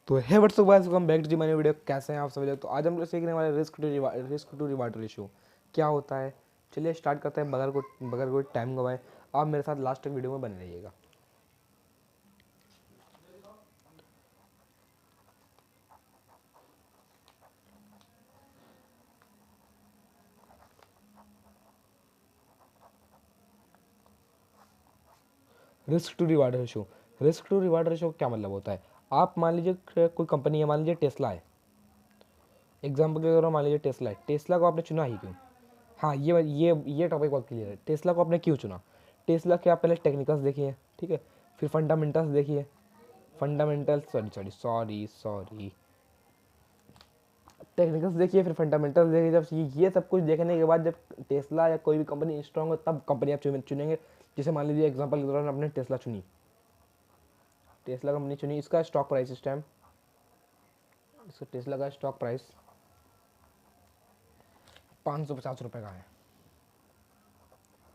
तो है what's up guys, welcome back to the my video. कैसे हैं आप सभी लोग। तो आज हम लोग सीखने वाले रिस्क टू रिवार्ड रेशियो क्या होता है। चलिए स्टार्ट करते हैं बगैर कोई टाइम गवाए। आप मेरे साथ लास्ट तक वीडियो में बने रहिएगा। रिस्क टू रिवार्ड रेशियो क्या मतलब होता है। आप मान लीजिए कोई कंपनी है, मान लीजिए टेस्ला है। एग्जाम्पल के तौर पर मान लीजिए टेस्ला है। टेस्ला को आपने चुना ही क्यों। हाँ, ये टॉपिक बहुत क्लियर है। टेस्ला को आपने क्यों चुना। टेस्ला के आप पहले टेक्निकल्स देखिए, ठीक है। फिर फंडामेंटल्स देखिए। फंडामेंटल्स सॉरी टेक्निकल्स देखिए, फिर फंडामेंटल्स देखिए। जब ये सब कुछ देखने के बाद जब टेस्ला या कोई भी कंपनी स्ट्रांग हो तब कंपनी आप चुनेंगे। जैसे मान लीजिए एग्जांपल के दौरान आपने टेस्ला चुनी, टेस्ला कंपनी चुनी। इसका स्टॉक प्राइस इस टाइम, इसका टेस्ला का स्टॉक प्राइस 550 रुपये का है।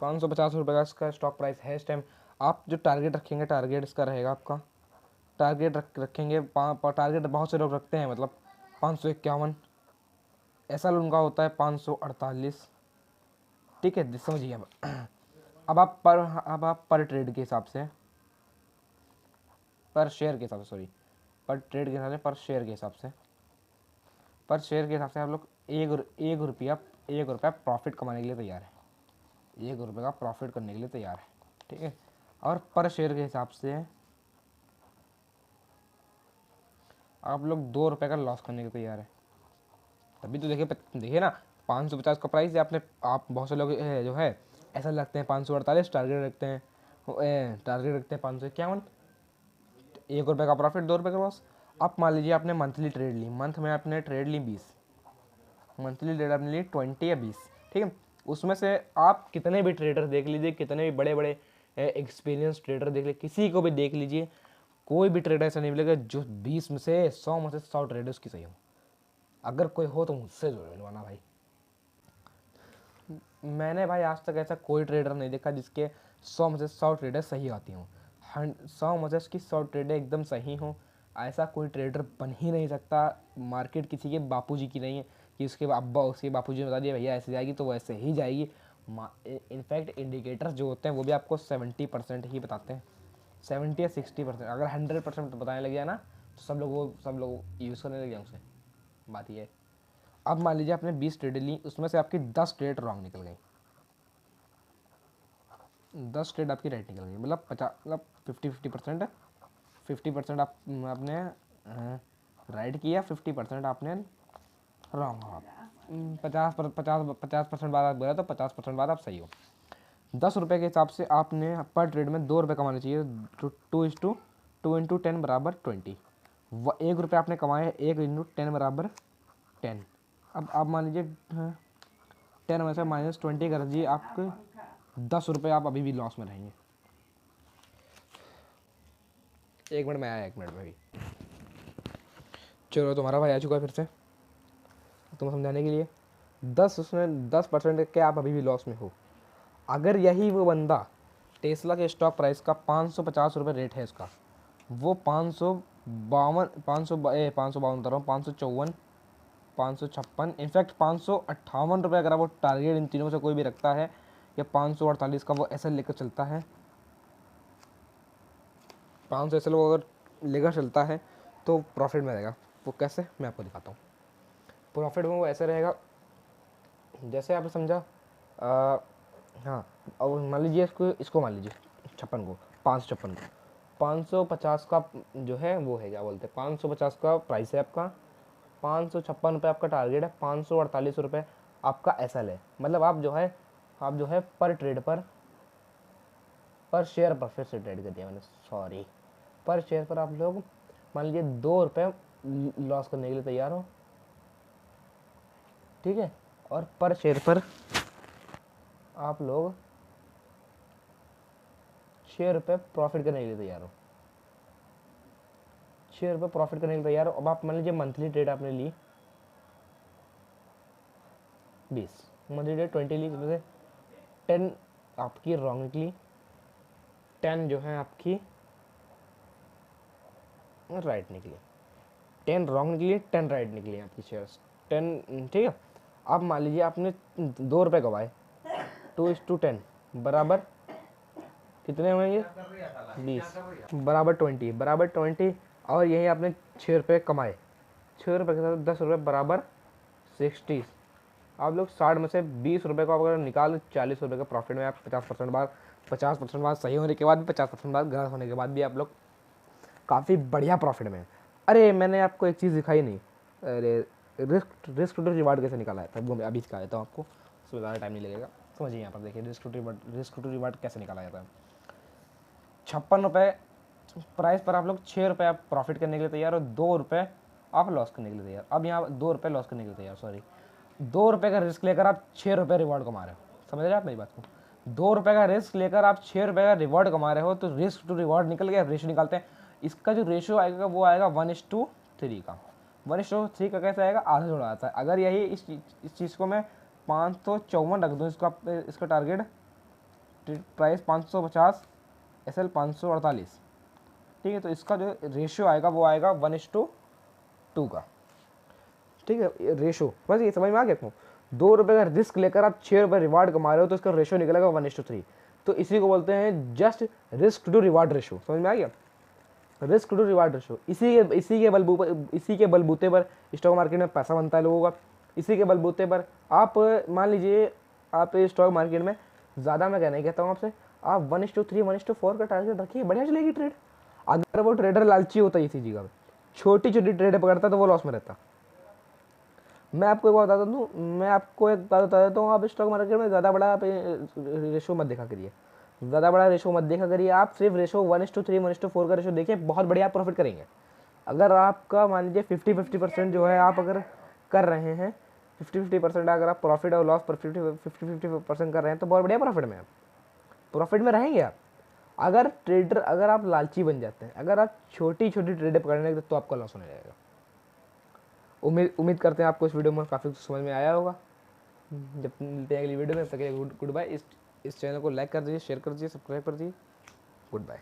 550 रुपये का इसका स्टॉक प्राइस है इस टाइम। आप जो टारगेट रखेंगे, टारगेट इसका रहेगा आपका, टारगेट रखेंगे। टारगेट बहुत से लोग रखते हैं, मतलब 551। ऐसा उनका होता है 548। ठीक है, समझिए। अब आप पर ट्रेड के हिसाब से, पर शेयर के हिसाब से, सॉरी, पर ट्रेड के हिसाब से, पर शेयर के हिसाब से आप लोग एक रुपया प्रॉफिट कमाने के लिए तैयार है। 1 रुपये का प्रॉफिट करने के लिए तैयार है, ठीक है। और पर शेयर के हिसाब से आप लोग 2 रुपये का लॉस करने के तैयार है। तभी तो देखिए ना, 550 का प्राइस है। आप बहुत से लोग जो है ऐसा लगते हैं 548 टारगेट रखते हैं, टारगेट रखते हैं 551। 1 रुपये का प्रॉफिट, 2 रुपये का लॉस। आप मान लीजिए आपने मंथली ट्रेड ली, मंथ में आपने ट्रेड ली 20, मंथली ट्रेड आपने ली 20 या 20, ठीक है। उसमें से आप कितने भी ट्रेडर देख लीजिए, कितने भी बड़े बड़े एक्सपीरियंस ट्रेडर देख लीजिए, किसी को भी देख लीजिए, कोई भी ट्रेडर ऐसा नहीं मिलेगा जो 20 में से 100 ट्रेडर्स की सही हो। अगर कोई हो तो मुझसे जरूर मिलवाना भाई। मैंने भाई आज तक ऐसा कोई ट्रेडर नहीं देखा जिसके 100 ट्रेडर सही आती हों। 100 की 100 ट्रेडर एकदम सही हों, ऐसा कोई ट्रेडर बन ही नहीं सकता। मार्केट किसी के बापूजी की नहीं है कि उसके बापूजी ने बता दिया भैया ऐसे जाएगी तो वैसे ही जाएगी। इनफैक्ट इंडिकेटर्स जो होते हैं वो भी आपको 70% ही बताते हैं, 70 या 60%। अगर 100% बताने लग जाए ना तो सब लोग यूज़ करने लग जाए उसे। बात ये है। अब मान लीजिए आपने 20 ट्रेड ली, उसमें से आपकी 10 ट्रेड रॉन्ग निकल गई, 10 ट्रेड आपकी राइट निकल गई। मतलब 50-50% है। 50% आपने राइट किया, 50% आपने रॉन्ग हुआ। 50% बाद आप गया तो 50% बाद आप सही हो। 10 रुपये के हिसाब से आपने पर ट्रेड में 2 रुपये कमाने चाहिए। 2 इंटू 10 बराबर 20। 1 रुपये आपने कमाए, 1 इंटू 10 बराबर 10। अब आप मान लीजिए 10 में से -20 कर दीजिए, आपके 10 रुपये आप अभी भी लॉस में रहेंगे। एक मिनट में आया, 1 मिनट में भी। चलो तुम्हारा भाई आ चुका है फिर से तुम्हें समझाने के लिए। 10% के आप अभी भी लॉस में हो। अगर यही वो बंदा, टेस्ला के स्टॉक प्राइस का 550 रुपये रेट है इसका, वो 552 बता रहा हूँ, 554, 556, इनफैक्ट 558 रुपये अगर वो टारगेट इन तीनों से कोई भी रखता है, या 548 का वो ऐसा लेकर चलता है, 500 ऐसे लोग अगर लेकर चलता है तो प्रॉफिट में रहेगा। वो कैसे, मैं आपको दिखाता हूँ। प्रॉफिट में वो ऐसे रहेगा जैसे आपने समझा। हाँ, और मान लीजिए इसको मान लीजिए 56 को, 556 को, 550 का जो है वो है, क्या बोलते हैं, 550 का प्राइस है आपका, 556 रुपये आपका टारगेट है, 548 रुपये आपका एसएल है। मतलब आप जो है पर शेयर पर फिर से ट्रेड कर दिया मैंने, सॉरी। पर शेयर पर आप लोग मान लीजिए 2 रुपये लॉस करने के लिए तैयार हो, ठीक है। और पर शेयर पर आप लोग 6 रुपये प्रॉफिट करने के लिए तैयार हो, 6 रुपये प्रॉफिट करने के लिए तैयार हो। अब आप मान लीजिए मंथली ट्रेड आपने ली 20, मंथली ट्रेड 20 ली, इसमें से 10 आपकी रॉन्ग निकली, 10 जो है आपकी राइट निकली। 10 रॉन्ग निकली है, 10 राइट निकली है आपकी शेयर्स, 10, ठीक है। अब मान लीजिए आपने 2 रुपये कमाए, 2:10 बराबर कितने हुए ये 20 बराबर 20 और यही आपने 6 रुपये कमाए, 6 रुपये के साथ 10 रुपये बराबर 60। आप लोग 60 में से 20 रुपये को अगर निकाल 40 रुपये का प्रॉफिट में आप 50% बाद सही होने के बाद भी 50% बाद गलत होने के बाद भी आप लोग काफ़ी बढ़िया प्रॉफिट में। अरे मैंने आपको एक चीज़ दिखाई नहीं, अरे रिस्क टू रिवार्ड कैसे निकाला है, तब अभी दिखा देता हूँ आपको, उसमें ज़्यादा टाइम नहीं लगेगा। समझिए यहाँ पर देखिए रिस्क टू रिवार्ड कैसे निकाला जाता है। 56 रुपये प्राइस पर आप लोग 6 रुपये आप प्रॉफिट करने के लिए तैयार और 2 रुपये आप लॉस करने के लिए तैयार। अब यहाँ 2 रुपये लॉस करने के लिए तैयार, सॉरी 2 रुपये का रिस्क लेकर आप 6 रुपये रिवॉर्ड कमा रहे हो। समझ रहे हैं आप मेरी बात को? 2 रुपये का रिस्क लेकर आप 6 रुपये का रिवॉर्ड कमा रहे हो, तो रिस्क टू रिवॉर्ड निकल गया। रेशियो निकालते हैं, इसका जो रेशियो आएगा वो आएगा 1:3 का। 1:3 का कैसे आएगा, आधा जोड़ा आता है। अगर यही इस चीज़ को मैं 554 रख दूँ, इसका टारगेट प्राइस 550, SL 548, ठीक है। तो इसका जो रेशियो आएगा वो आएगा 1:2 का, ठीक है। रेशो बस ये समझ में आ गया आपको? 2 रुपये का रिस्क लेकर आप 6 रुपये रिवार्ड कमा रहे हो, तो इसका रेशो निकलेगा 1:3। तो इसी को बोलते हैं just risk to reward ratio. समझ में आ गया? Risk to reward ratio. इसी के बलबूते पर स्टॉक मार्केट में पैसा बनता है लोगों का। इसी के बलबूते पर आप मान लीजिए आप स्टॉक मार्केट में ज़्यादा, मैं कहना ही कहता हूँ आपसे, आप 1:3 1:4 का टारगेट रखिए, बढ़िया चलेगी ट्रेड। अगर वो ट्रेडर लालची होता है इसी जगह, छोटी छोटी ट्रेड पकड़ता तो वो लॉस में रहता। मैं आपको एक बात बता देता हूँ, आप स्टॉक मार्केट में ज़्यादा बड़ा आप रेशो मत देखा करिए, ज़्यादा बड़ा रेशो मत देखा करिए। आप सिर्फ रेशो 1:3 1:4 का रेशो देखिए, बहुत बढ़िया आप प्रॉफिट करेंगे। अगर आपका मान लीजिए 50-50% जो है आप अगर कर रहे हैं, 50-50% अगर आप प्रॉफिट और लॉस पर 50-50% कर रहे हैं, तो बहुत बढ़िया प्रॉफिट में आप प्रॉफिट में रहेंगे आप। अगर आप लालची बन जाते हैं, अगर आप छोटी छोटी ट्रेडें पकड़ने लगते, तो आपका लॉस होने लगेगा। उम्मीद करते हैं आपको इस वीडियो में काफ़ी समझ में आया होगा। जब मिलते हैं अगली वीडियो में, तब तक गुड बाय। इस चैनल को लाइक कर दीजिए, शेयर कर दीजिए, सब्सक्राइब कर दीजिए। Good bye.